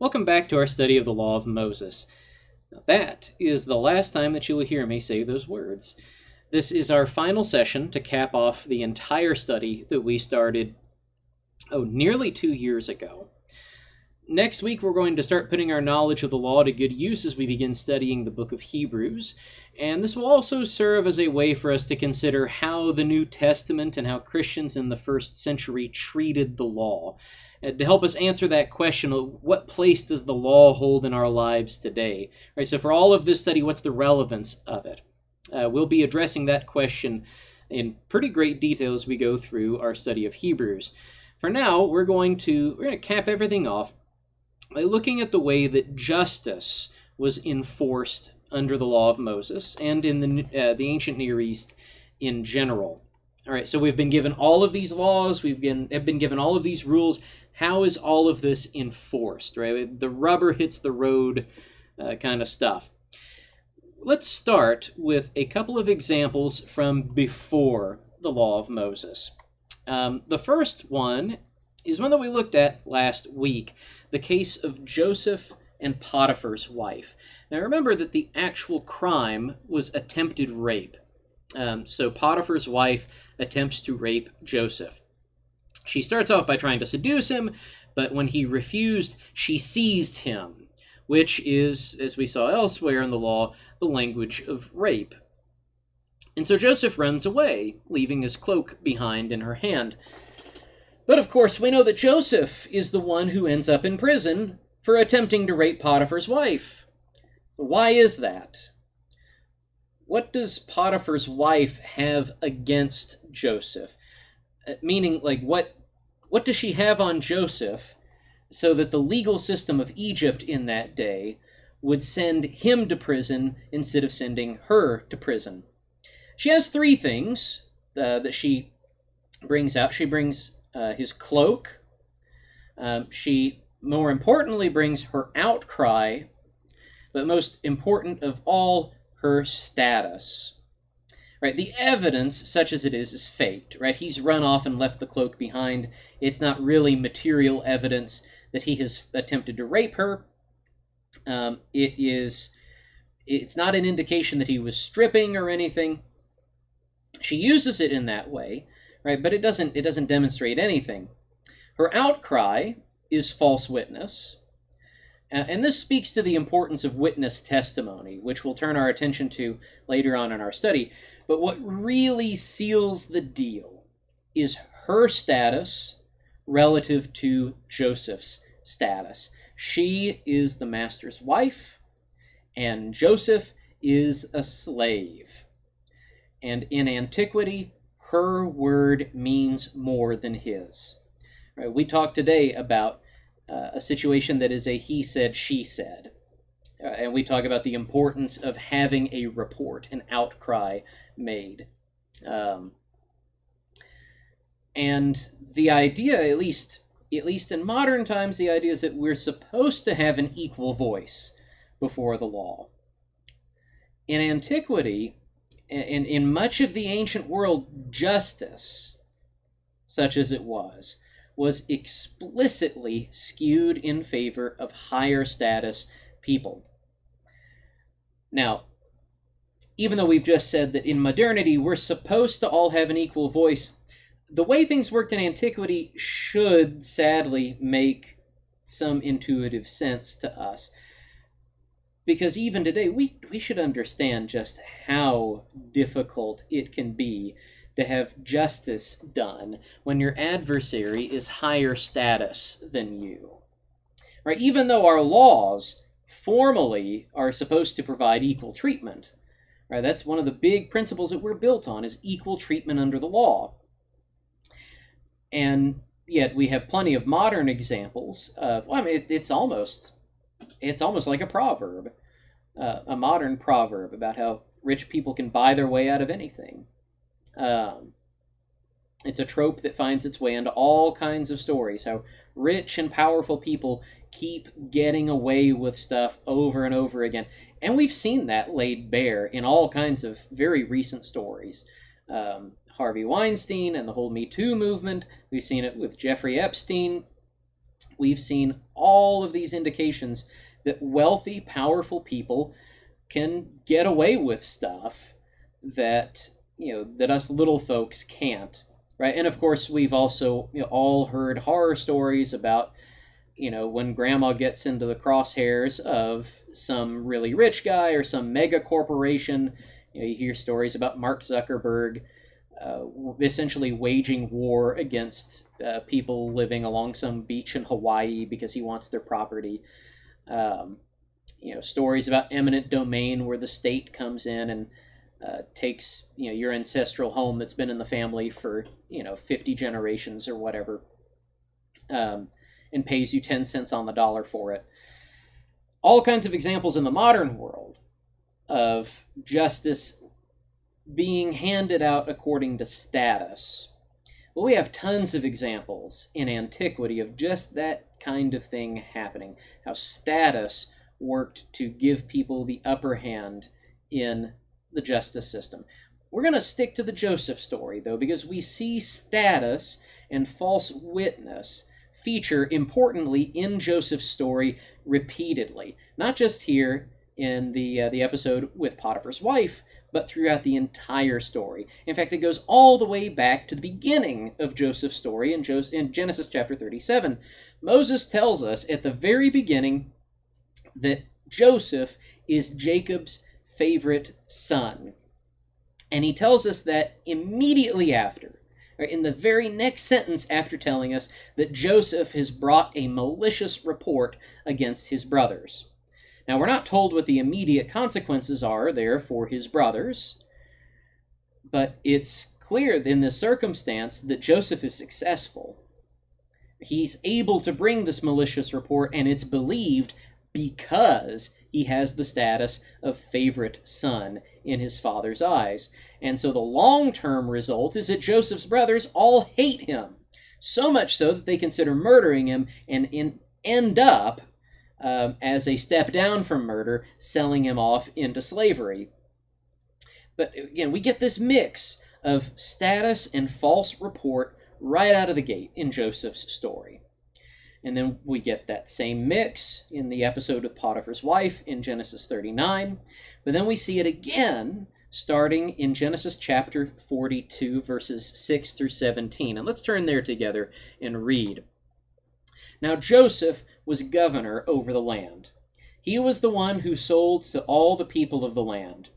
Welcome back to our study of the Law of Moses. Now, that is the last time that you will hear me say those words. This is our final session to cap off the entire study that we started, nearly 2 years ago. Next week, we're going to start putting our knowledge of the law to good use as we begin studying the book of Hebrews. And this will also serve as a way for us to consider how the New Testament and how Christians in the first century treated the law. To help us answer that question, what place does the law hold in our lives today? Right, so for all of this study, what's the relevance of it? We'll be addressing that question in pretty great detail as we go through our study of Hebrews. For now, we're going to cap everything off by looking at the way that justice was enforced under the law of Moses and in the ancient Near East in general. All right, so we've been given all of these laws, have been given all of these rules. How is all of this enforced, right? The rubber hits the road kind of stuff. Let's start with a couple of examples from before the law of Moses. The first one is one that we looked at last week, the case of Joseph and Potiphar's wife. Now remember that the actual crime was attempted rape. So Potiphar's wife attempts to rape Joseph. She starts off by trying to seduce him, but when he refused, she seized him, which is, as we saw elsewhere in the law, the language of rape. And so Joseph runs away, leaving his cloak behind in her hand. But of course, we know that Joseph is the one who ends up in prison for attempting to rape Potiphar's wife. Why is that? What does Potiphar's wife have against Joseph? Meaning, like, what does she have on Joseph so that the legal system of Egypt in that day would send him to prison instead of sending her to prison? She has three things that she brings out. She brings his cloak. She, more importantly, brings her outcry, but most important of all, her status. Right, the evidence, such as it is faked. Right, he's run off and left the cloak behind. It's not really material evidence that he has attempted to rape her. It's not an indication that he was stripping or anything. She uses it in that way, right? But it doesn't demonstrate anything. Her outcry is false witness. And this speaks to the importance of witness testimony, which we'll turn our attention to later on in our study. But what really seals the deal is her status relative to Joseph's status. She is the master's wife, and Joseph is a slave. And in antiquity, her word means more than his. Right, we talked today about a situation that is a he said, she said. And we talk about the importance of having a report, an outcry made. And the idea, at least in modern times, the idea is that we're supposed to have an equal voice before the law. In antiquity, in much of the ancient world, justice, such as it was explicitly skewed in favor of higher status people. Now, even though we've just said that in modernity we're supposed to all have an equal voice, the way things worked in antiquity should sadly make some intuitive sense to us. Because even today we should understand just how difficult it can be to have justice done when your adversary is higher status than you. Right? Even though our laws formally are supposed to provide equal treatment, right? That's one of the big principles that we're built on, is equal treatment under the law. And yet we have plenty of modern examples of, it's almost like a proverb, a modern proverb about how rich people can buy their way out of anything. It's a trope that finds its way into all kinds of stories, how rich and powerful people keep getting away with stuff over and over again. And we've seen that laid bare in all kinds of very recent stories. Harvey Weinstein and the whole Me Too movement. We've seen it with Jeffrey Epstein. We've seen all of these indications that wealthy, powerful people can get away with stuff that that us little folks can't, right? And of course, we've also all heard horror stories about when grandma gets into the crosshairs of some really rich guy or some mega corporation. You hear stories about Mark Zuckerberg essentially waging war against people living along some beach in Hawaii because he wants their property. Um, Stories about eminent domain where the state comes in and takes your ancestral home that's been in the family for 50 generations or whatever, and pays you 10 cents on the dollar for it. All kinds of examples in the modern world of justice being handed out according to status. Well, we have tons of examples in antiquity of just that kind of thing happening, how status worked to give people the upper hand in the justice system. We're going to stick to the Joseph story, though, because we see status and false witness feature importantly in Joseph's story repeatedly, not just here in the episode with Potiphar's wife, but throughout the entire story. In fact, it goes all the way back to the beginning of Joseph's story in Genesis chapter 37. Moses tells us at the very beginning that Joseph is Jacob's favorite son. And he tells us that immediately after, or in the very next sentence after telling us that Joseph has brought a malicious report against his brothers. Now, we're not told what the immediate consequences are there for his brothers, but it's clear in this circumstance that Joseph is successful. He's able to bring this malicious report, and it's believed because he has the status of favorite son in his father's eyes. And so the long-term result is that Joseph's brothers all hate him, so much so that they consider murdering him and end up, as a step down from murder, selling him off into slavery. But again, we get this mix of status and false report right out of the gate in Joseph's story. And then we get that same mix in the episode with Potiphar's wife in Genesis 39. But then we see it again starting in Genesis chapter 42, verses 6 through 17. And let's turn there together and read. Now Joseph was governor over the land. He was the one who sold to all the people of the land.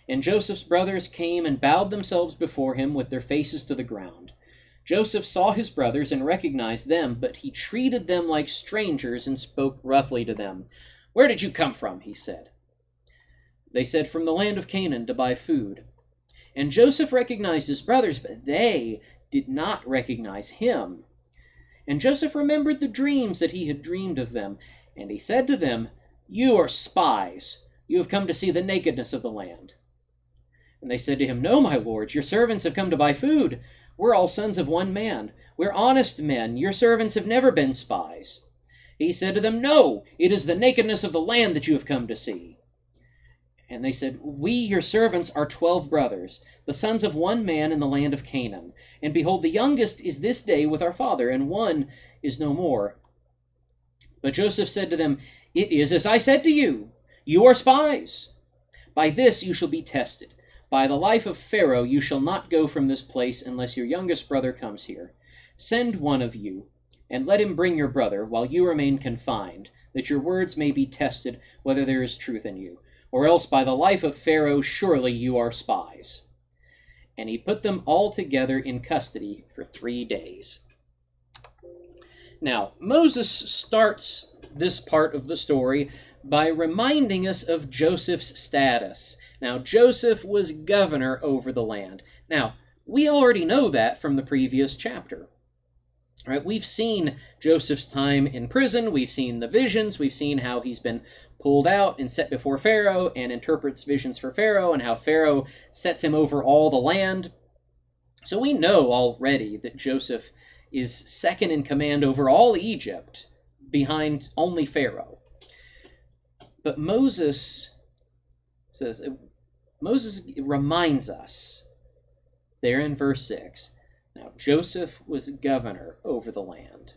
And Joseph's brothers came and bowed themselves before him with their faces to the ground. Joseph saw his brothers and recognized them, but he treated them like strangers and spoke roughly to them. "Where did you come from?" he said. They said, "From the land of Canaan to buy food." And Joseph recognized his brothers, but they did not recognize him. And Joseph remembered the dreams that he had dreamed of them, and he said to them, "You are spies. You have come to see the nakedness of the land." And they said to him, "No, my lords, your servants have come to buy food. We're all sons of one man. We're honest men. Your servants have never been spies." He said to them, "No, it is the nakedness of the land that you have come to see." And they said, "We, your servants, are 12 brothers, the sons of one man in the land of Canaan. And behold, the youngest is this day with our father, and one is no more." But Joseph said to them, "It is as I said to you. You are spies. By this you shall be tested. By the life of Pharaoh you shall not go from this place unless your youngest brother comes here. Send one of you, and let him bring your brother, while you remain confined, that your words may be tested whether there is truth in you. Or else by the life of Pharaoh surely you are spies." And he put them all together in custody for 3 days. Now, Moses starts this part of the story by reminding us of Joseph's status. Now, Joseph was governor over the land. Now, we already know that from the previous chapter. Right? We've seen Joseph's time in prison. We've seen the visions. We've seen how he's been pulled out and set before Pharaoh and interprets visions for Pharaoh, and how Pharaoh sets him over all the land. So we know already that Joseph is second in command over all Egypt, behind only Pharaoh. But Moses reminds us there in verse 6, now Joseph was governor over the land.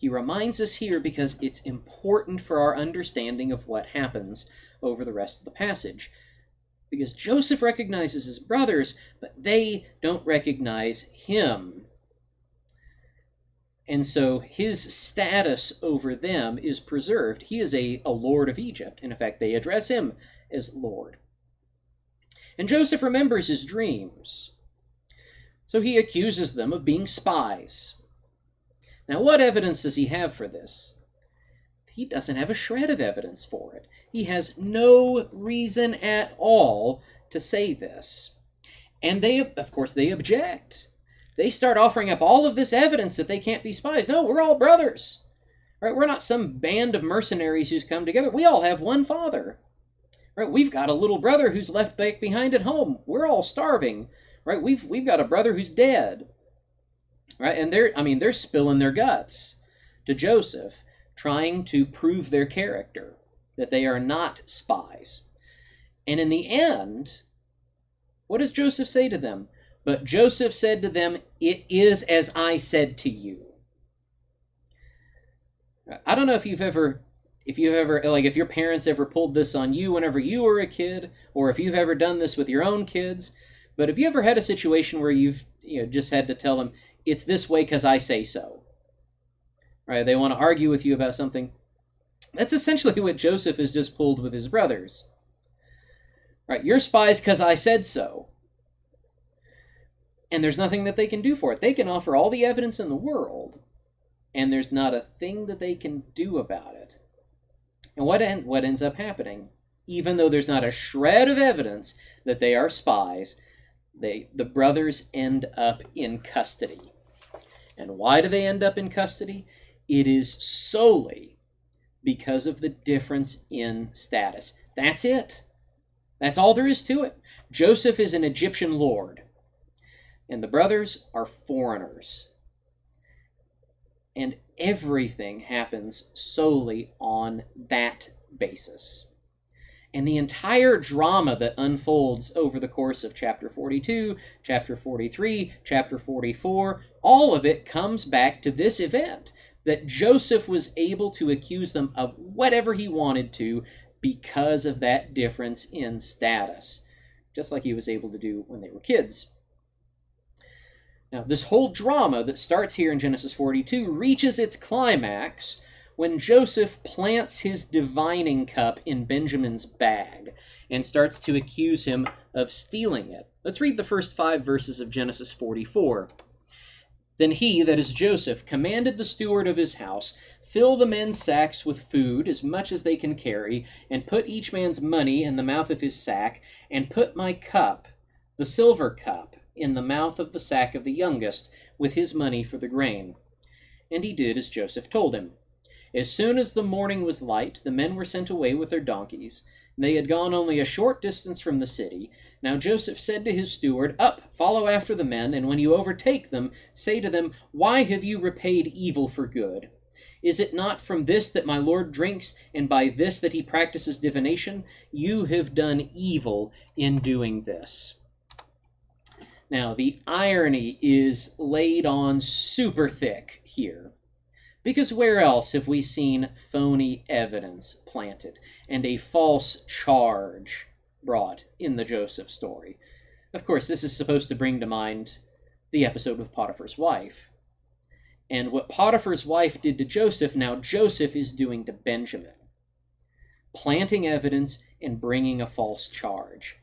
He reminds us here because it's important for our understanding of what happens over the rest of the passage. Because Joseph recognizes his brothers, but they don't recognize him. And so his status over them is preserved. He is a lord of Egypt. And in fact, they address him as Lord. And Joseph remembers his dreams. So he accuses them of being spies. Now, what evidence does he have for this? He doesn't have a shred of evidence for it. He has no reason at all to say this. And they, of course, they object. They start offering up all of this evidence that they can't be spies. No, we're all brothers. Right? We're not some band of mercenaries who's come together. We all have one father. Right? We've got a little brother who's left back behind at home. We're all starving. Right? We've got a brother who's dead. Right? And they're spilling their guts to Joseph, trying to prove their character, that they are not spies. And in the end, what does Joseph say to them? But Joseph said to them, "It is as I said to you." I don't know if your parents ever pulled this on you whenever you were a kid, or if you've ever done this with your own kids, but have you ever had a situation where you've just had to tell them, "It's this way because I say so"? Right? They want to argue with you about something. That's essentially what Joseph has just pulled with his brothers. Right? You're spies because I said so. And there's nothing that they can do for it. They can offer all the evidence in the world, and there's not a thing that they can do about it. And what ends up happening? Even though there's not a shred of evidence that they are spies, the brothers end up in custody. And why do they end up in custody? It is solely because of the difference in status. That's it. That's all there is to it. Joseph is an Egyptian lord, and the brothers are foreigners. And everything happens solely on that basis. And the entire drama that unfolds over the course of chapter 42, chapter 43, chapter 44, all of it comes back to this event, that Joseph was able to accuse them of whatever he wanted to because of that difference in status, just like he was able to do when they were kids. Now, this whole drama that starts here in Genesis 42 reaches its climax when Joseph plants his divining cup in Benjamin's bag and starts to accuse him of stealing it. Let's read the first 5 verses of Genesis 44. Then he, that is Joseph, commanded the steward of his house, "Fill the men's sacks with food, as much as they can carry, and put each man's money in the mouth of his sack, and put my cup, the silver cup, in the mouth of the sack of the youngest, with his money for the grain." And he did as Joseph told him. As soon as the morning was light, the men were sent away with their donkeys. They had gone only a short distance from the city. Now Joseph said to his steward, "Up, follow after the men, and when you overtake them, say to them, 'Why have you repaid evil for good? Is it not from this that my Lord drinks, and by this that he practices divination? You have done evil in doing this.'" Now, the irony is laid on super thick here. Because where else have we seen phony evidence planted and a false charge brought in the Joseph story? Of course, this is supposed to bring to mind the episode with Potiphar's wife. And what Potiphar's wife did to Joseph, now Joseph is doing to Benjamin. Planting evidence and bringing a false charge.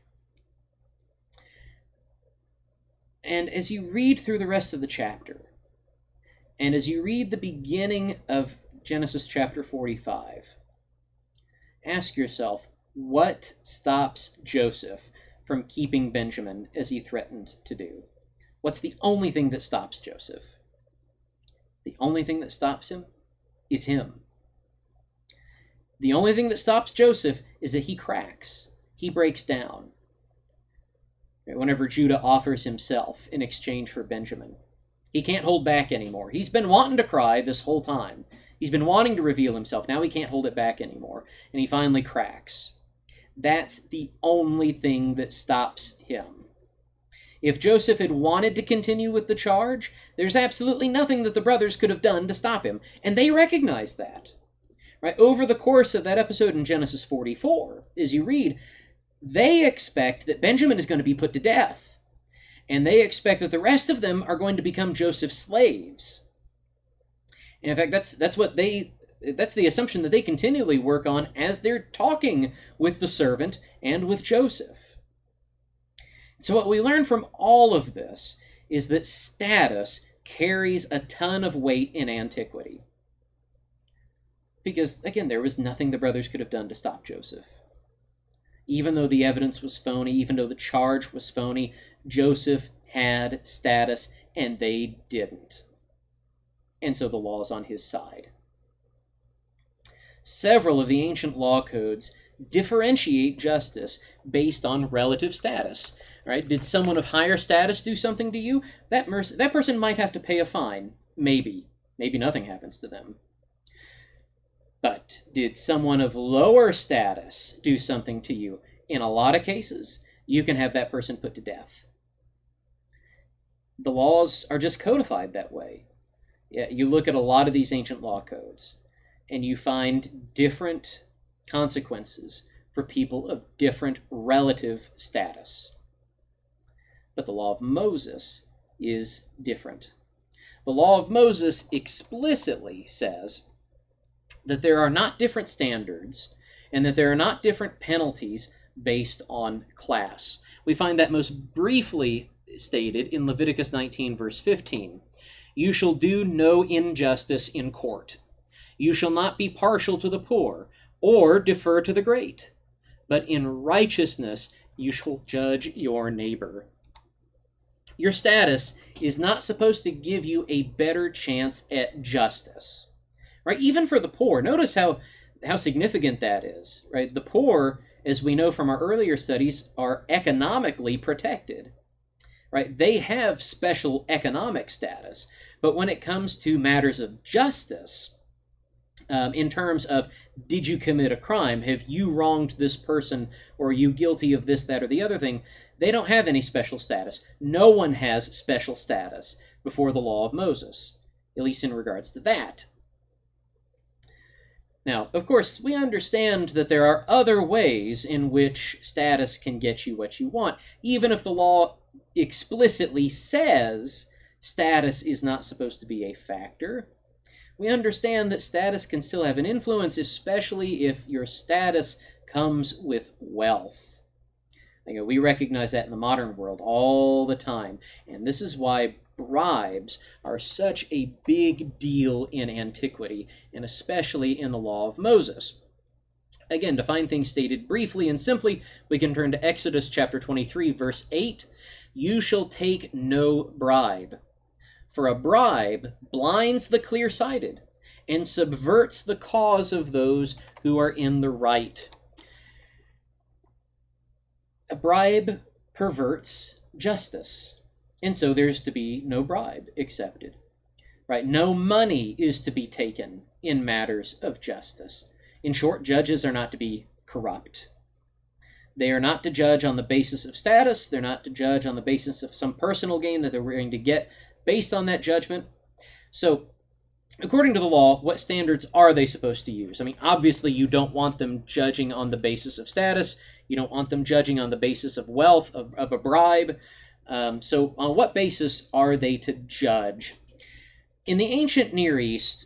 And as you read through the rest of the chapter, and as you read the beginning of Genesis chapter 45, ask yourself, what stops Joseph from keeping Benjamin as he threatened to do? What's the only thing that stops Joseph? The only thing that stops him is him. The only thing that stops Joseph is that he cracks. He breaks down. Whenever Judah offers himself in exchange for Benjamin, he can't hold back anymore. He's been wanting to cry this whole time. He's been wanting to reveal himself. Now he can't hold it back anymore. And he finally cracks. That's the only thing that stops him. If Joseph had wanted to continue with the charge, there's absolutely nothing that the brothers could have done to stop him, and they recognized that. Right? Over the course of that episode in Genesis 44, as you read, they expect that Benjamin is going to be put to death, and they expect that the rest of them are going to become Joseph's slaves. And in fact, that's the assumption that they continually work on as they're talking with the servant and with Joseph. So what we learn from all of this is that status carries a ton of weight in antiquity. Because, again, there was nothing the brothers could have done to stop Joseph. Even though the evidence was phony, even though the charge was phony, Joseph had status, and they didn't. And so the law is on his side. Several of the ancient law codes differentiate justice based on relative status. Right? Did someone of higher status do something to you? That person might have to pay a fine. Maybe. Maybe nothing happens to them. But did someone of lower status do something to you? In a lot of cases, you can have that person put to death. The laws are just codified that way. Yeah, you look at a lot of these ancient law codes, and you find different consequences for people of different relative status. But the law of Moses is different. The law of Moses explicitly says that there are not different standards and that there are not different penalties based on class. We find that most briefly stated in Leviticus 19, verse 15. You shall do no injustice in court. You shall not be partial to the poor or defer to the great, but in righteousness you shall judge your neighbor. Your status is not supposed to give you a better chance at justice, right? Even for the poor. Notice how significant that is, right? The poor, as we know from our earlier studies, are economically protected, right? They have special economic status. But when it comes to matters of justice, in terms of, did you commit a crime? Have you wronged this person? Or are you guilty of this, that, or the other thing? They don't have any special status. No one has special status before the law of Moses, at least in regards to that. Now, of course, we understand that there are other ways in which status can get you what you want, even if the law explicitly says status is not supposed to be a factor. We understand that status can still have an influence, especially if your status comes with wealth. We recognize that in the modern world all the time, and this is why bribes are such a big deal in antiquity, and especially in the law of Moses. Again, to find things stated briefly and simply, we can turn to Exodus chapter 23, verse 8. You shall take no bribe, for a bribe blinds the clear-sighted and subverts the cause of those who are in the right. A bribe perverts justice, and so there's to be no bribe accepted. Right? No money is to be taken in matters of justice. In short, judges are not to be corrupt. They are not to judge on the basis of status. They're not to judge on the basis of some personal gain that they're going to get based on that judgment. So, according to the law, what standards are they supposed to use? I mean, obviously, you don't want them judging on the basis of status. You don't want them judging on the basis of wealth, of a bribe. So on what basis are they to judge? In the ancient Near East,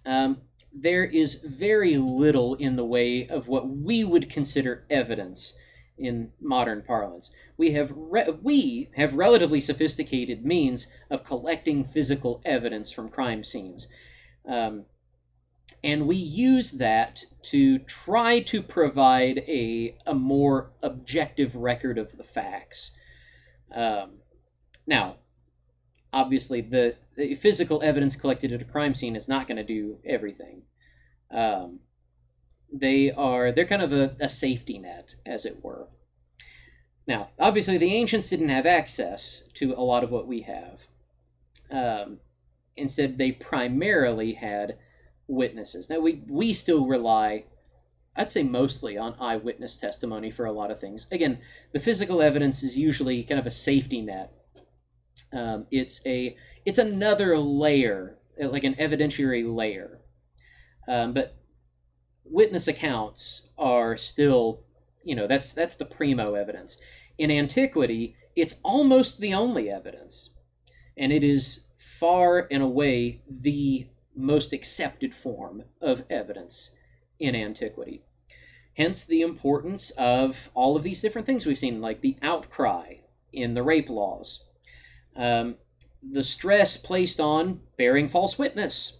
there is very little in the way of what we would consider evidence in modern parlance. We have relatively sophisticated means of collecting physical evidence from crime scenes. And we use that to try to provide a more objective record of the facts. Now, obviously, the physical evidence collected at a crime scene is not going to do everything. They're kind of a safety net, as it were. Now, obviously, the ancients didn't have access to a lot of what we have. Instead, they primarily had witnesses. Now, we still rely I'd say mostly on eyewitness testimony for a lot of things. Again, the physical evidence is usually kind of a safety net. It's another layer, like an evidentiary layer. But witness accounts are still, that's the primo evidence. In antiquity, it's almost the only evidence, and it is far and away the most accepted form of evidence in antiquity. Hence the importance of all of these different things we've seen, like the outcry in the rape laws, the stress placed on bearing false witness.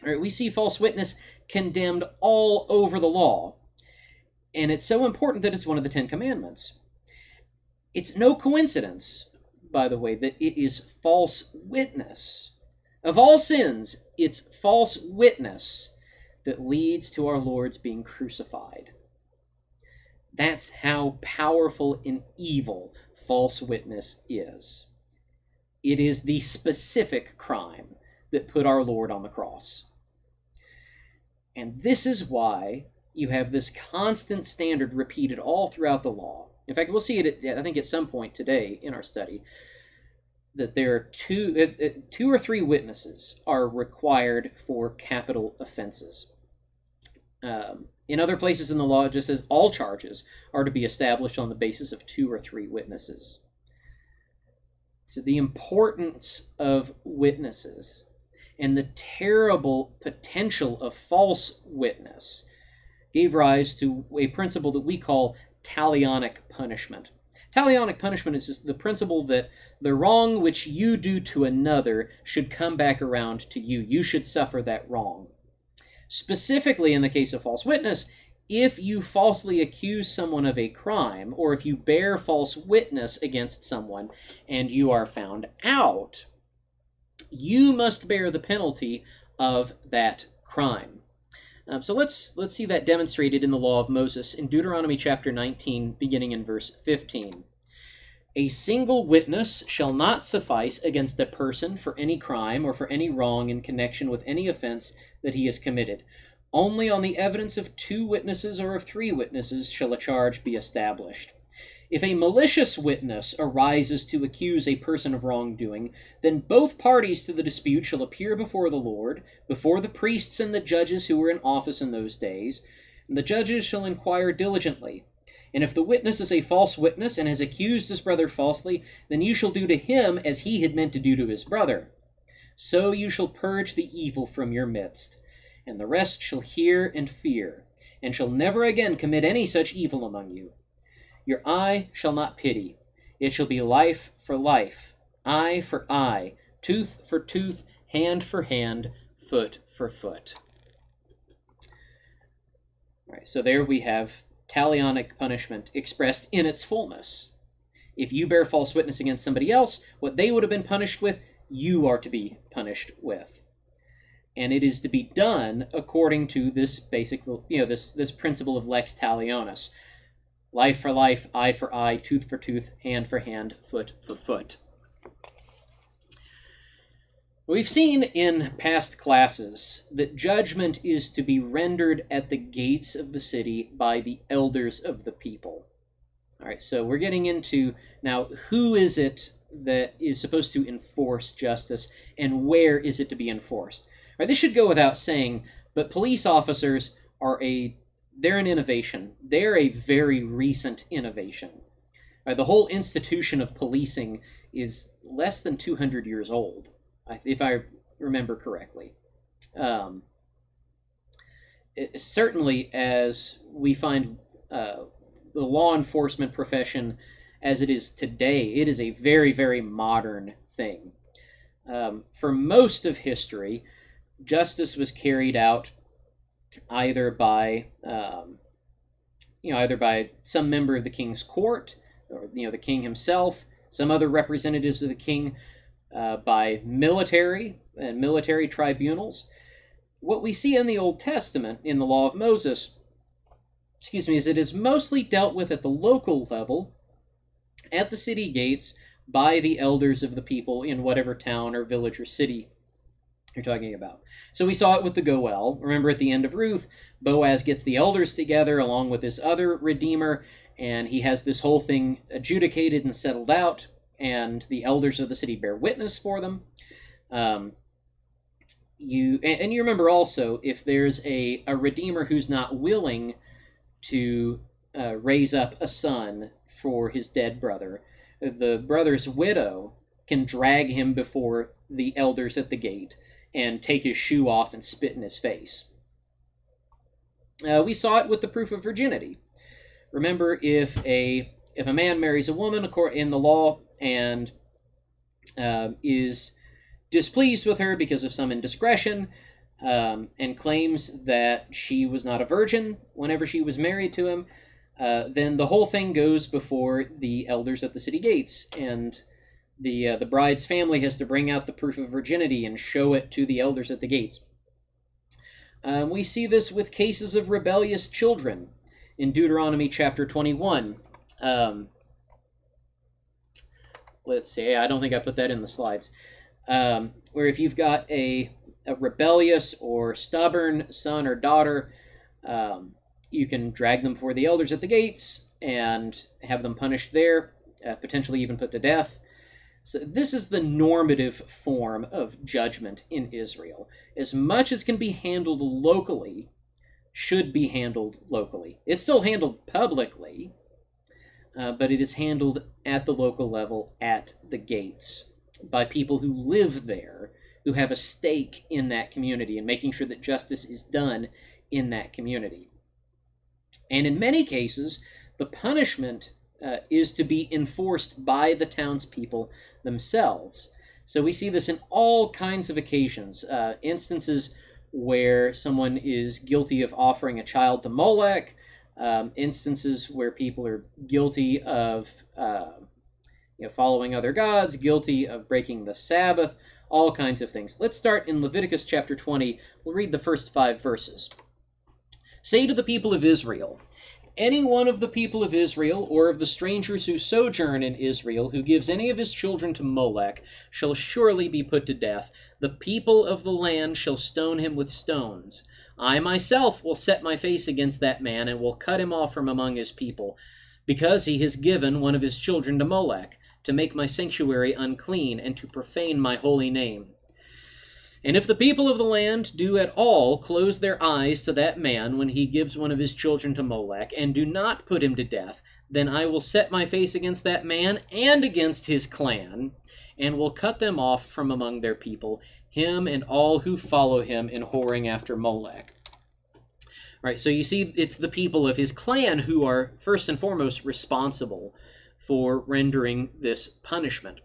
Right, we see false witness condemned all over the law, and it's so important that it's one of the 10 Commandments. It's no coincidence, by the way, that it is false witness. Of all sins, it's false witness that leads to our Lord's being crucified. That's how powerful and evil false witness is. It is the specific crime that put our Lord on the cross. And this is why you have this constant standard repeated all throughout the law. In fact, we'll see it, I think, at some point today in our study, that there are two or three witnesses are required for capital offenses. In other places in the law, it just says all charges are to be established on the basis of 2 or 3 witnesses. So the importance of witnesses and the terrible potential of false witness gave rise to a principle that we call talionic punishment. Talionic punishment is just the principle that the wrong which you do to another should come back around to you. You should suffer that wrong. Specifically in the case of false witness, if you falsely accuse someone of a crime, or if you bear false witness against someone and you are found out, you must bear the penalty of that crime. So let's see that demonstrated in the law of Moses in Deuteronomy chapter 19, beginning in verse 15. A single witness shall not suffice against a person for any crime or for any wrong in connection with any offense that he has committed. Only on the evidence of 2 witnesses or of 3 witnesses shall a charge be established. If a malicious witness arises to accuse a person of wrongdoing, then both parties to the dispute shall appear before the Lord, before the priests and the judges who were in office in those days, and the judges shall inquire diligently. And if the witness is a false witness and has accused his brother falsely, then you shall do to him as he had meant to do to his brother. So you shall purge the evil from your midst, and the rest shall hear and fear, and shall never again commit any such evil among you. Your eye shall not pity. It shall be life for life, eye for eye, tooth for tooth, hand for hand, foot for foot. All right, so there we have talionic punishment expressed in its fullness. If you bear false witness against somebody else, what they would have been punished with, you are to be punished with. And it is to be done according to this basic, this principle of lex talionis. Life for life, eye for eye, tooth for tooth, hand for hand, foot for foot. We've seen in past classes that judgment is to be rendered at the gates of the city by the elders of the people. All right, so we're getting into now who is it that is supposed to enforce justice and where is it to be enforced. All right, this should go without saying, but police officers they're an innovation. They're a very recent innovation. The whole institution of policing is less than 200 years old, if I remember correctly. Certainly, as we find the law enforcement profession as it is today, it is a very, very modern thing. For most of history, justice was carried out either by some member of the king's court, or the king himself, some other representatives of the king, by military and military tribunals. What we see in the Old Testament, in the law of Moses, is it is mostly dealt with at the local level, at the city gates, by the elders of the people in whatever town or village or city you're talking about. So we saw it with the Goel. Remember at the end of Ruth, Boaz gets the elders together along with this other redeemer, and he has this whole thing adjudicated and settled out, and the elders of the city bear witness for them. You remember also, if there's a redeemer who's not willing to raise up a son for his dead brother, the brother's widow can drag him before the elders at the gate and take his shoe off and spit in his face. We saw it with the proof of virginity. Remember, if a man marries a woman in the law and is displeased with her because of some indiscretion, and claims that she was not a virgin whenever she was married to him, then the whole thing goes before the elders at the city gates, and the bride's family has to bring out the proof of virginity and show it to the elders at the gates. We see this with cases of rebellious children in Deuteronomy chapter 21. Let's see, I don't think I put that in the slides. Where if you've got a rebellious or stubborn son or daughter, you can drag them before the elders at the gates and have them punished there, potentially even put to death. So this is the normative form of judgment in Israel. As much as can be handled locally, should be handled locally. It's still handled publicly, but it is handled at the local level at the gates by people who live there, who have a stake in that community and making sure that justice is done in that community. And in many cases, the punishment is to be enforced by the townspeople themselves. So we see this in all kinds of occasions, instances where someone is guilty of offering a child to Molech, instances where people are guilty of following other gods, guilty of breaking the Sabbath, all kinds of things. Let's start in Leviticus chapter 20. We'll read the first 5 verses. Say to the people of Israel, any one of the people of Israel, or of the strangers who sojourn in Israel, who gives any of his children to Molech, shall surely be put to death. The people of the land shall stone him with stones. I myself will set my face against that man, and will cut him off from among his people, because he has given one of his children to Molech, to make my sanctuary unclean, and to profane my holy name. And if the people of the land do at all close their eyes to that man when he gives one of his children to Molech, and do not put him to death, then I will set my face against that man and against his clan, and will cut them off from among their people, him and all who follow him in whoring after Molech. Right, so you see it's the people of his clan who are first and foremost responsible for rendering this punishment.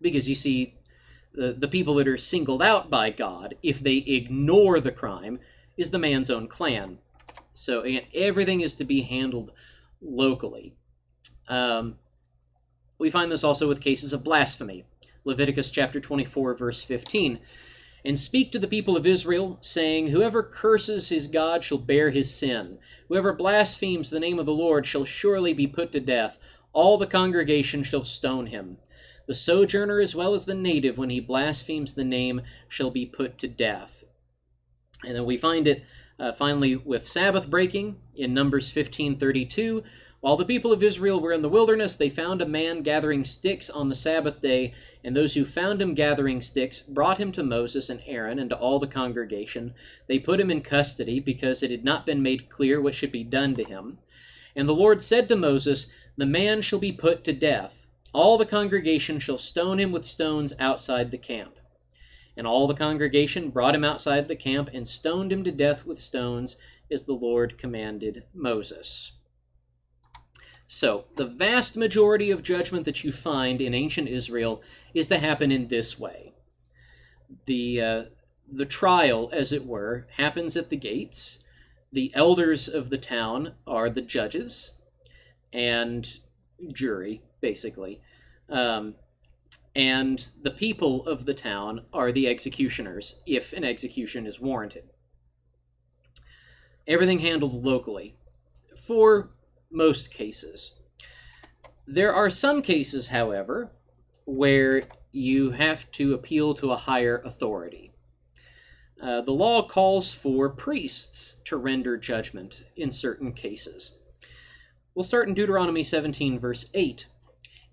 Because you see, the people that are singled out by God, if they ignore the crime, is the man's own clan. So again, everything is to be handled locally. We find this also with cases of blasphemy. Leviticus chapter 24, verse 15. And speak to the people of Israel, saying, whoever curses his God shall bear his sin. Whoever blasphemes the name of the Lord shall surely be put to death. All the congregation shall stone him. The sojourner as well as the native, when he blasphemes the name, shall be put to death. And then we find it finally with Sabbath breaking in Numbers 15:32. While the people of Israel were in the wilderness, they found a man gathering sticks on the Sabbath day, and those who found him gathering sticks brought him to Moses and Aaron and to all the congregation. They put him in custody because it had not been made clear what should be done to him. And the Lord said to Moses, the man shall be put to death. All the congregation shall stone him with stones outside the camp. And all the congregation brought him outside the camp and stoned him to death with stones, as the Lord commanded Moses. So, the vast majority of judgment that you find in ancient Israel is to happen in this way. The trial, as it were, happens at the gates. The elders of the town are the judges and jury, basically. And the people of the town are the executioners, if an execution is warranted. Everything handled locally, for most cases. There are some cases, however, where you have to appeal to a higher authority. The law calls for priests to render judgment in certain cases. We'll start in Deuteronomy 17, verse 8.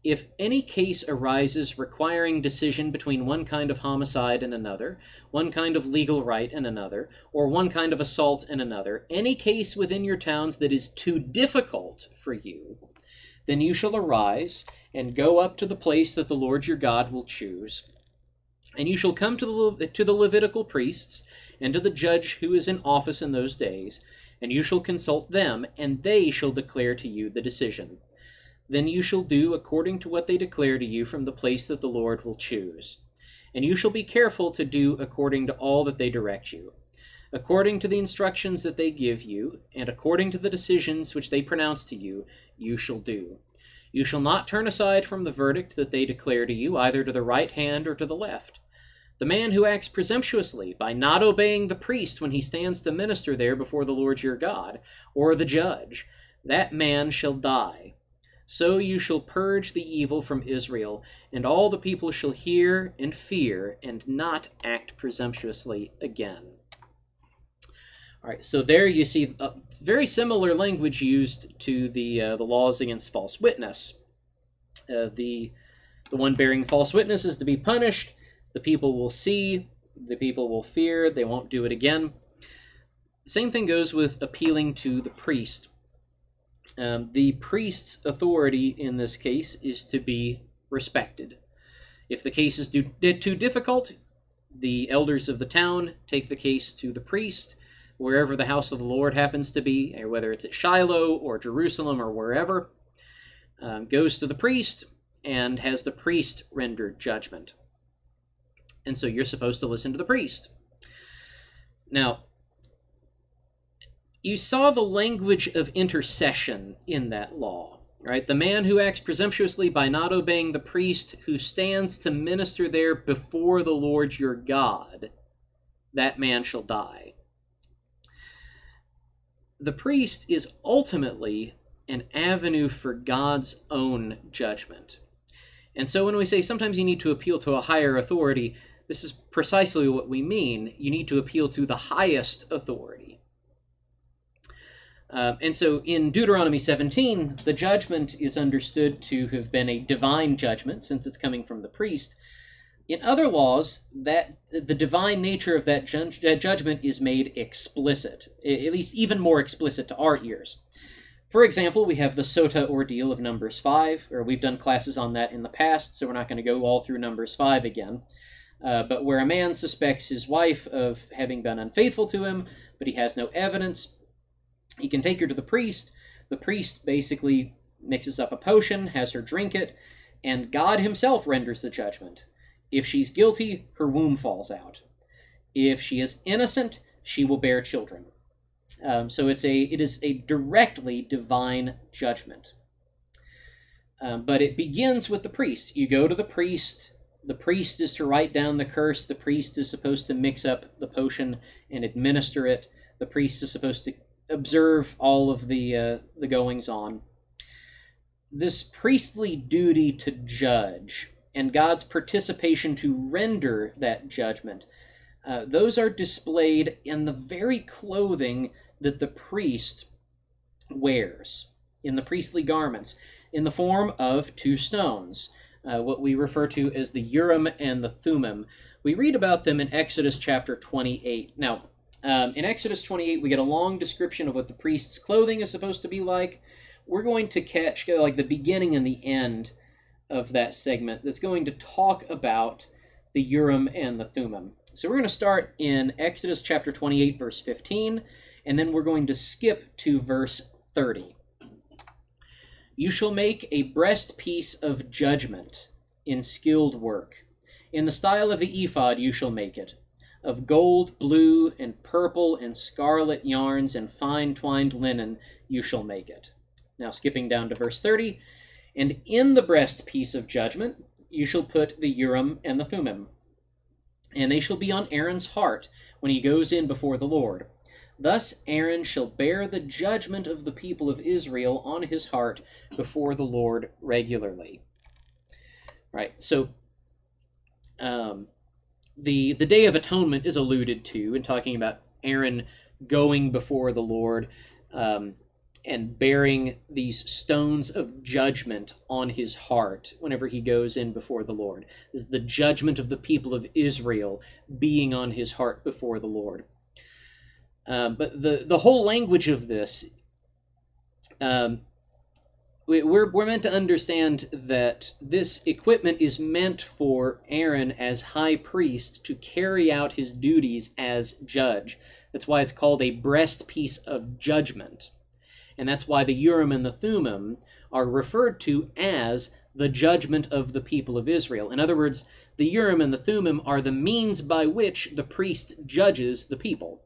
If any case arises requiring decision between one kind of homicide and another, one kind of legal right and another, or one kind of assault and another, any case within your towns that is too difficult for you, then you shall arise and go up to the place that the Lord your God will choose. And you shall come to the Levitical priests and to the judge who is in office in those days, and you shall consult them, and they shall declare to you the decision. Then you shall do according to what they declare to you from the place that the Lord will choose. And you shall be careful to do according to all that they direct you, according to the instructions that they give you, and according to the decisions which they pronounce to you, you shall do. You shall not turn aside from the verdict that they declare to you, either to the right hand or to the left. The man who acts presumptuously by not obeying the priest when he stands to minister there before the Lord your God, or the judge, that man shall die. So you shall purge the evil from Israel, and all the people shall hear and fear, and not act presumptuously again. All right, so there you see very similar language used to the laws against false witness. The one bearing false witness is to be punished. The people will see, the people will fear, they won't do it again. The same thing goes with appealing to the priest. The priest's authority in this case is to be respected. If the case is too difficult, the elders of the town take the case to the priest, wherever the house of the Lord happens to be, or whether it's at Shiloh or Jerusalem or wherever, goes to the priest and has the priest render judgment. And so you're supposed to listen to the priest. Now, you saw the language of intercession in that law, right? The man who acts presumptuously by not obeying the priest who stands to minister there before the Lord your God, that man shall die. The priest is ultimately an avenue for God's own judgment. And so when we say sometimes you need to appeal to a higher authority, this is precisely what we mean. You need to appeal to the highest authority. And so in Deuteronomy 17, the judgment is understood to have been a divine judgment, since it's coming from the priest. In other laws, that the divine nature of that judgment is made explicit, at least even more explicit to our ears. For example, we have the Sota ordeal of Numbers 5, or we've done classes on that in the past, so we're not going to go all through Numbers 5 again. But where a man suspects his wife of having been unfaithful to him, but he has no evidence, he can take her to the priest. The priest basically mixes up a potion, has her drink it, and God himself renders the judgment. If she's guilty, her womb falls out. If she is innocent, she will bear children. So it is a directly divine judgment. But it begins with the priest. You go to the priest. The priest is to write down the curse. The priest is supposed to mix up the potion and administer it. The priest is supposed to observe all of the goings-on. This priestly duty to judge and God's participation to render that judgment, those are displayed in the very clothing that the priest wears, in the priestly garments, in the form of two stones, what we refer to as the Urim and the Thumim. We read about them in Exodus chapter 28. Now, in Exodus 28, we get a long description of what the priest's clothing is supposed to be like. We're going to catch like the beginning and the end of that segment that's going to talk about the Urim and the Thumim. So we're going to start in Exodus chapter 28, verse 15, and then we're going to skip to verse 30. You shall make a breastpiece of judgment in skilled work. In the style of the ephod you shall make it. Of gold, blue, and purple, and scarlet yarns, and fine twined linen you shall make it. Now skipping down to verse 30. And in the breastpiece of judgment you shall put the Urim and the Thumim. And they shall be on Aaron's heart when he goes in before the Lord. Thus Aaron shall bear the judgment of the people of Israel on his heart before the Lord regularly. Right, so Um, the Day of Atonement is alluded to in talking about Aaron going before the Lord um, and bearing these stones of judgment on his heart whenever he goes in before the Lord. This is the judgment of the people of Israel being on his heart before the Lord. But the whole language of this, um, we're meant to understand that this equipment is meant for Aaron as high priest to carry out his duties as judge. That's why it's called a breastpiece of judgment. And that's why the Urim and the Thummim are referred to as the judgment of the people of Israel. In other words, the Urim and the Thummim are the means by which the priest judges the people.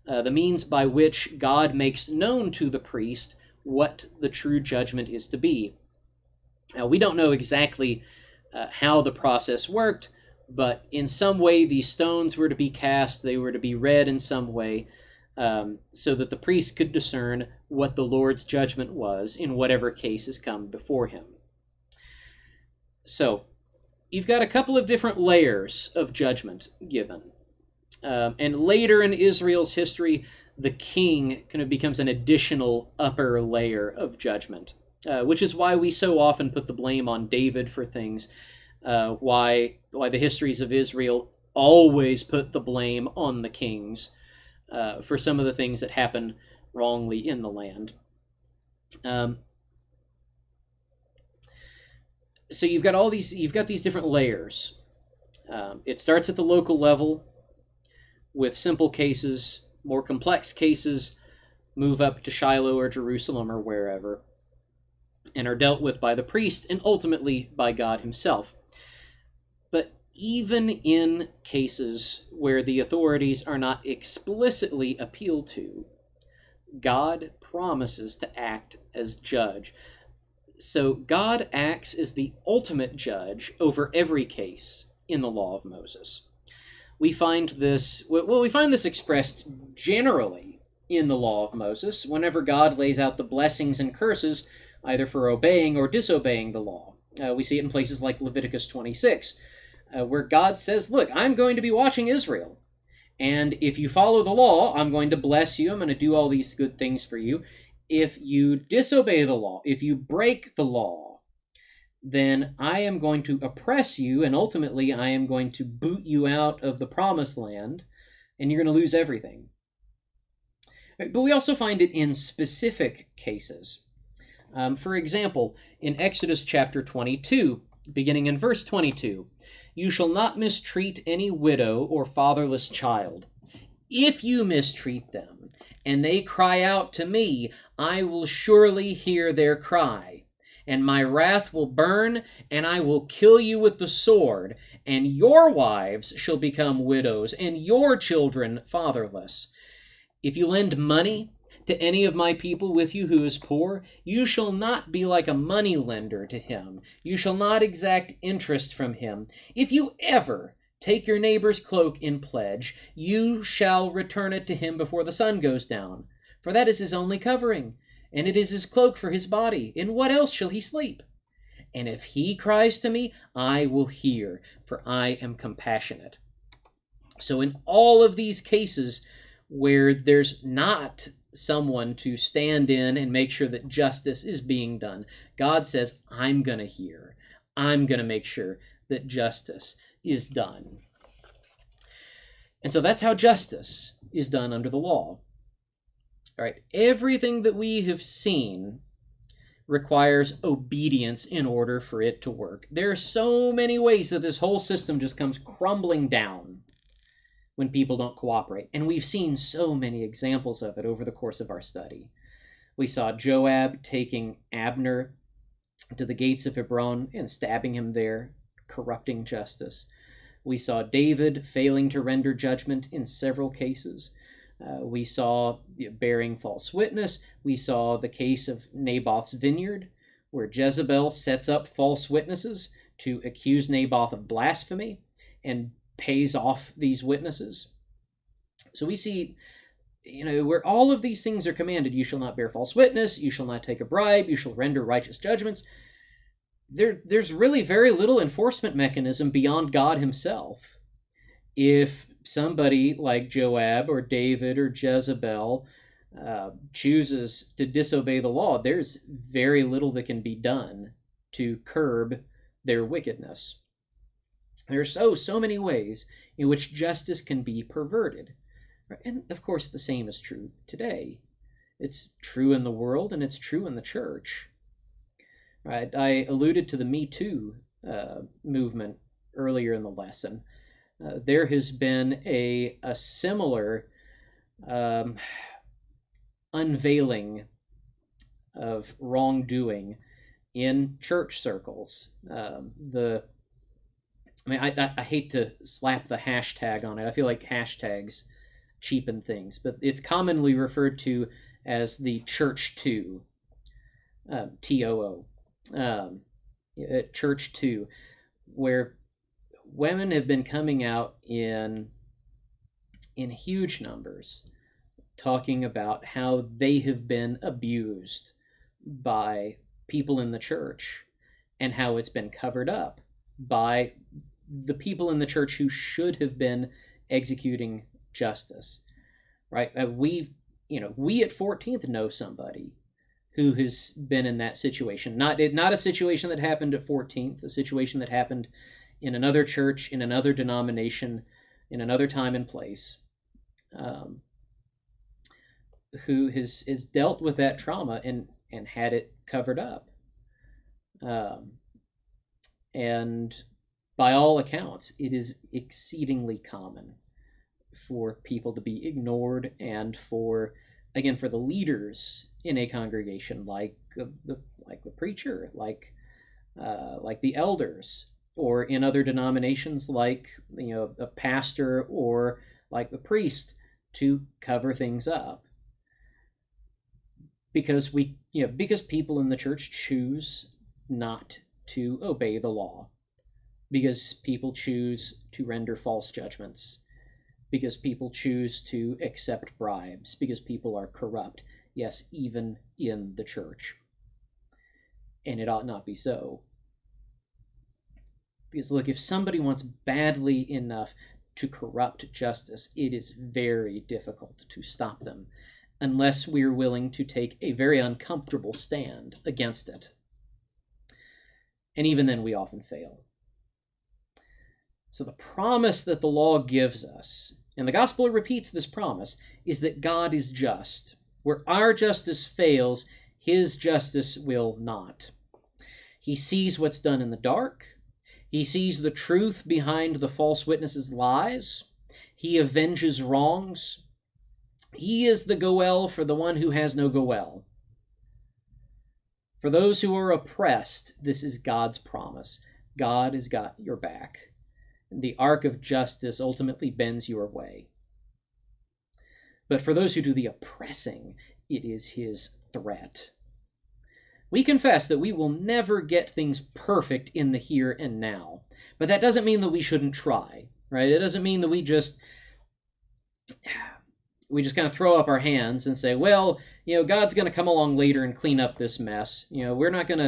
The means by which God makes known to the priest what the true judgment is to be. Now, we don't know exactly how the process worked, but in some way these stones were to be cast, they were to be read in some way, so that the priest could discern what the Lord's judgment was in whatever case has come before him. So, you've got a couple of different layers of judgment given. And later in Israel's history, the king kind of becomes an additional upper layer of judgment, which is why we so often put the blame on David for things, why the histories of Israel always put the blame on the kings for some of the things that happen wrongly in the land. So you've got these different layers. It starts at the local level with simple cases. More complex cases move up to Shiloh or Jerusalem or wherever and are dealt with by the priest and ultimately by God himself. But even in cases where the authorities are not explicitly appealed to, God promises to act as judge. So God acts as the ultimate judge over every case in the law of Moses. We find this expressed generally in the law of Moses whenever God lays out the blessings and curses either for obeying or disobeying the law. We see it in places like Leviticus 26, where God says, look, I'm going to be watching Israel. And if you follow the law, I'm going to bless you. I'm going to do all these good things for you. If you disobey the law, if you break the law, then I am going to oppress you, and ultimately I am going to boot you out of the promised land, and you're going to lose everything. But we also find it in specific cases. For example, in Exodus chapter 22, beginning in verse 22, you shall not mistreat any widow or fatherless child. If you mistreat them, and they cry out to me, I will surely hear their cry. And my wrath will burn, and I will kill you with the sword, and your wives shall become widows, and your children fatherless. If you lend money to any of my people with you who is poor, you shall not be like a money lender to him. You shall not exact interest from him. If you ever take your neighbor's cloak in pledge, you shall return it to him before the sun goes down, for that is his only covering, and it is his cloak for his body. In what else shall he sleep? And if he cries to me, I will hear, for I am compassionate. So in all of these cases where there's not someone to stand in and make sure that justice is being done, God says, I'm going to hear. I'm going to make sure that justice is done. And so that's how justice is done under the law. All right, everything that we have seen requires obedience in order for it to work. There are so many ways that this whole system just comes crumbling down when people don't cooperate. And we've seen so many examples of it over the course of our study. We saw Joab taking Abner to the gates of Hebron and stabbing him there, corrupting justice. We saw David failing to render judgment in several cases. We saw bearing false witness. We saw the case of Naboth's vineyard, where Jezebel sets up false witnesses to accuse Naboth of blasphemy and pays off these witnesses. So we see, where all of these things are commanded. You shall not bear false witness. You shall not take a bribe. You shall render righteous judgments. there's really very little enforcement mechanism beyond God himself. If somebody like Joab or David or Jezebel chooses to disobey the law, there's very little that can be done to curb their wickedness. There are so many ways in which justice can be perverted. And of course, the same is true today. It's true in the world and it's true in the church. Right? I alluded to the Me Too movement earlier in the lesson. There has been a similar unveiling of wrongdoing in church circles. I hate to slap the hashtag on it. I feel like hashtags cheapen things, but it's commonly referred to as the Church Too, TOO, Church Too, where women have been coming out in huge numbers talking about how they have been abused by people in the church and how it's been covered up by the people in the church who should have been executing justice. Right? We at 14th know somebody who has been in that situation. Not a situation that happened at 14th, a situation that happened in another church, in another denomination, in another time and place, who has dealt with that trauma and had it covered up. And by all accounts, it is exceedingly common for people to be ignored, and for the leaders in a congregation, like the preacher, like the elders, or in other denominations, like a pastor or like the priest, to cover things up, because people in the church choose not to obey the law, because people choose to render false judgments, because people choose to accept bribes, because people are corrupt, yes, even in the church. And it ought not be so. Because look, if somebody wants badly enough to corrupt justice, it is very difficult to stop them, unless we're willing to take a very uncomfortable stand against it. And even then, we often fail. So the promise that the law gives us, and the gospel repeats this promise, is that God is just. Where our justice fails, his justice will not. He sees what's done in the dark. He sees the truth behind the false witnesses' lies. He avenges wrongs. He is the Goel for the one who has no Goel. For those who are oppressed, this is God's promise. God has got your back. The arc of justice ultimately bends your way. But for those who do the oppressing, it is his threat. We confess that we will never get things perfect in the here and now, but that doesn't mean that we shouldn't try, right? It doesn't mean that we just kind of throw up our hands and say, well, God's going to come along later and clean up this mess. We're not going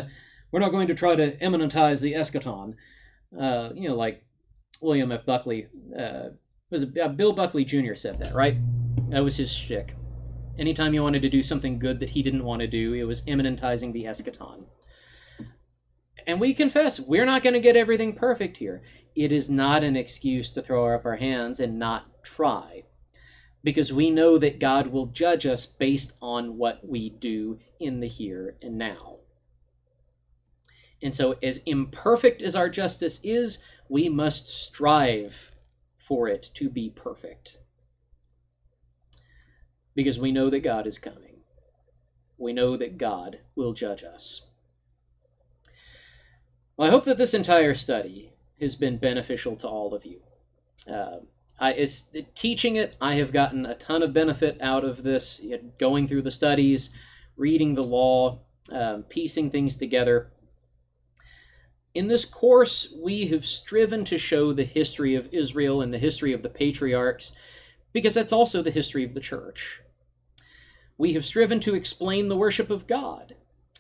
to try to eminentize the eschaton, like William F. Buckley, Bill Buckley Jr. said that, right? That was his shtick. Anytime you wanted to do something good that he didn't want to do, it was eminentizing the eschaton. And we confess, we're not going to get everything perfect here. It is not an excuse to throw up our hands and not try, because we know that God will judge us based on what we do in the here and now. And so, as imperfect as our justice is, we must strive for it to be perfect, because we know that God is coming. We know that God will judge us. Well, I hope that this entire study has been beneficial to all of you. Teaching it, I have gotten a ton of benefit out of this, going through the studies, reading the law, piecing things together. In this course, we have striven to show the history of Israel and the history of the patriarchs, because that's also the history of the church. We have striven to explain the worship of God,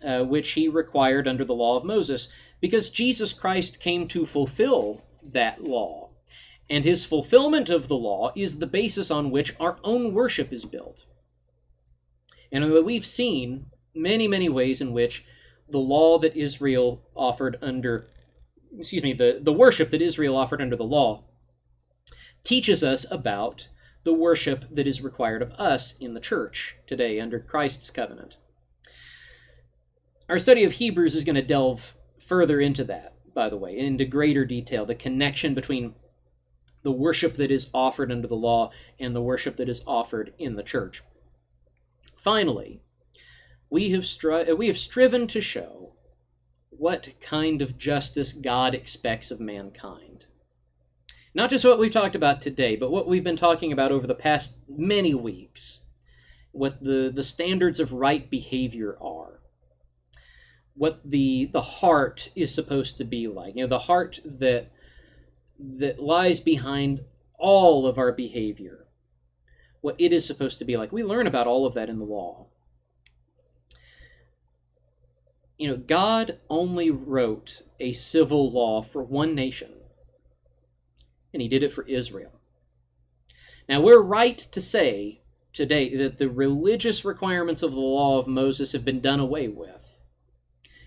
which he required under the law of Moses, because Jesus Christ came to fulfill that law. And his fulfillment of the law is the basis on which our own worship is built. And we've seen many, many ways in which the law that Israel offered under, the worship that Israel offered under the law teaches us about the worship that is required of us in the church today under Christ's covenant. Our study of Hebrews is going to delve further into that, by the way, into greater detail, the connection between the worship that is offered under the law and the worship that is offered in the church. Finally, we have striven to show what kind of justice God expects of mankind. Not just what we've talked about today, but what we've been talking about over the past many weeks. What the standards of right behavior are. What the heart is supposed to be like. The heart that lies behind all of our behavior. What it is supposed to be like. We learn about all of that in the law. God only wrote a civil law for one nation. And he did it for Israel. Now, we're right to say today that the religious requirements of the law of Moses have been done away with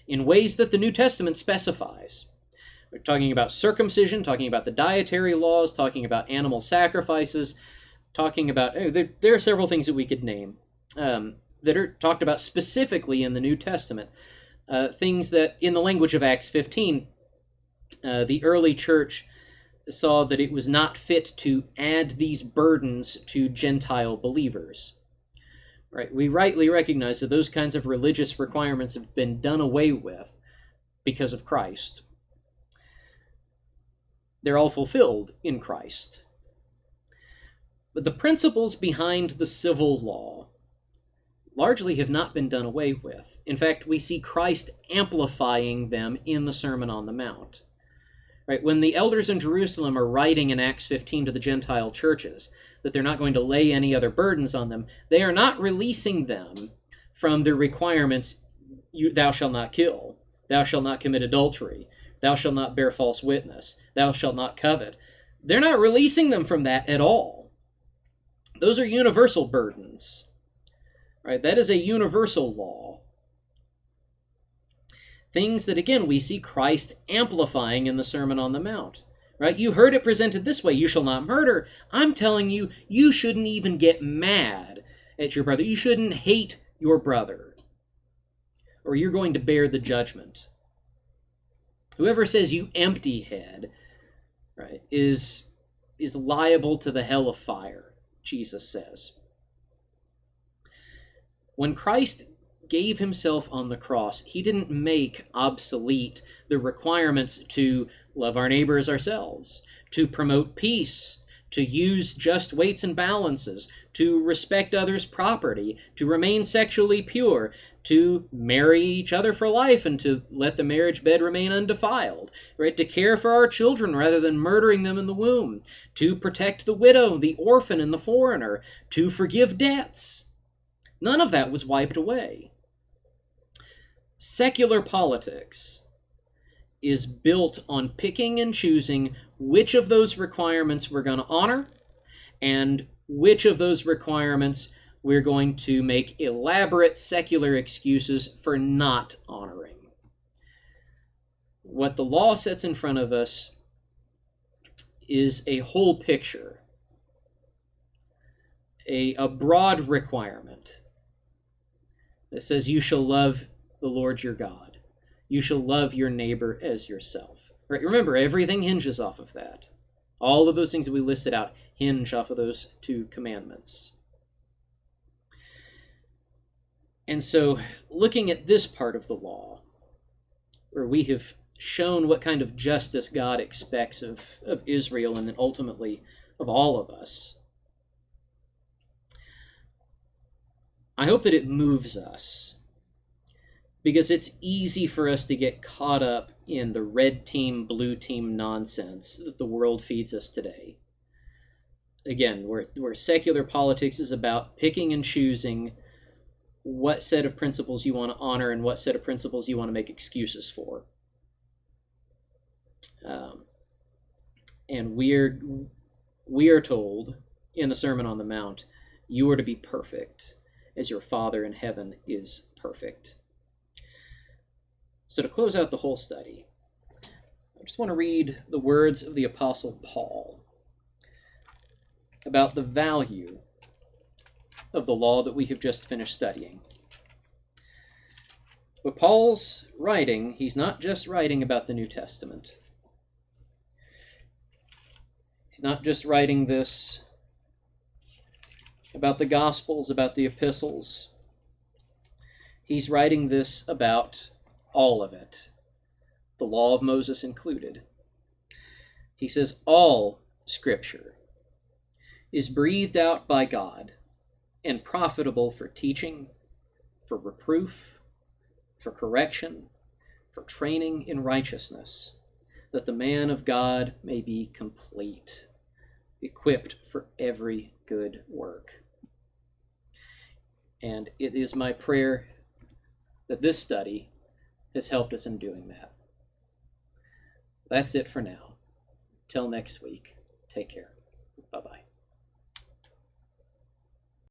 in ways that the New Testament specifies. We're talking about circumcision, talking about the dietary laws, talking about animal sacrifices, talking about, there are several things that we could name that are talked about specifically in the New Testament. Things that, in the language of Acts 15, the early church saw that it was not fit to add these burdens to Gentile believers. Right? We rightly recognize that those kinds of religious requirements have been done away with because of Christ. They're all fulfilled in Christ. But the principles behind the civil law largely have not been done away with. In fact, we see Christ amplifying them in the Sermon on the Mount. Right? When the elders in Jerusalem are writing in Acts 15 to the Gentile churches that they're not going to lay any other burdens on them, they are not releasing them from the requirements, thou shalt not kill, thou shalt not commit adultery, thou shalt not bear false witness, thou shalt not covet. They're not releasing them from that at all. Those are universal burdens. Right? That is a universal law. Things that, again, we see Christ amplifying in the Sermon on the Mount. Right? You heard it presented this way, you shall not murder. I'm telling you, you shouldn't even get mad at your brother. You shouldn't hate your brother, or you're going to bear the judgment. Whoever says you empty head, right, is liable to the hell of fire, Jesus says. When Christ gave himself on the cross, he didn't make obsolete the requirements to love our neighbor as ourselves, to promote peace, to use just weights and balances, to respect others' property, to remain sexually pure, to marry each other for life and to let the marriage bed remain undefiled, right? To care for our children rather than murdering them in the womb, to protect the widow, the orphan, and the foreigner, to forgive debts. None of that was wiped away. Secular politics is built on picking and choosing which of those requirements we're going to honor and which of those requirements we're going to make elaborate secular excuses for not honoring. What the law sets in front of us is a whole picture, a broad requirement that says you shall love the Lord your God. You shall love your neighbor as yourself. Right? Remember, everything hinges off of that. All of those things that we listed out hinge off of those two commandments. And so, looking at this part of the law, where we have shown what kind of justice God expects of Israel and then ultimately of all of us, I hope that it moves us, because it's easy for us to get caught up in the red team, blue team nonsense that the world feeds us today. Again, where secular politics is about picking and choosing what set of principles you want to honor and what set of principles you want to make excuses for. And we are told in the Sermon on the Mount, you are to be perfect as your Father in heaven is perfect. So to close out the whole study, I just want to read the words of the Apostle Paul about the value of the law that we have just finished studying. But Paul's writing, he's not just writing about the New Testament. He's not just writing this about the Gospels, about the epistles. He's writing this about all of it, the law of Moses included. He says, all Scripture is breathed out by God and profitable for teaching, for reproof, for correction, for training in righteousness, that the man of God may be complete, equipped for every good work. And it is my prayer that this study has helped us in doing that. That's it for now. Till next week, take care. Bye-bye.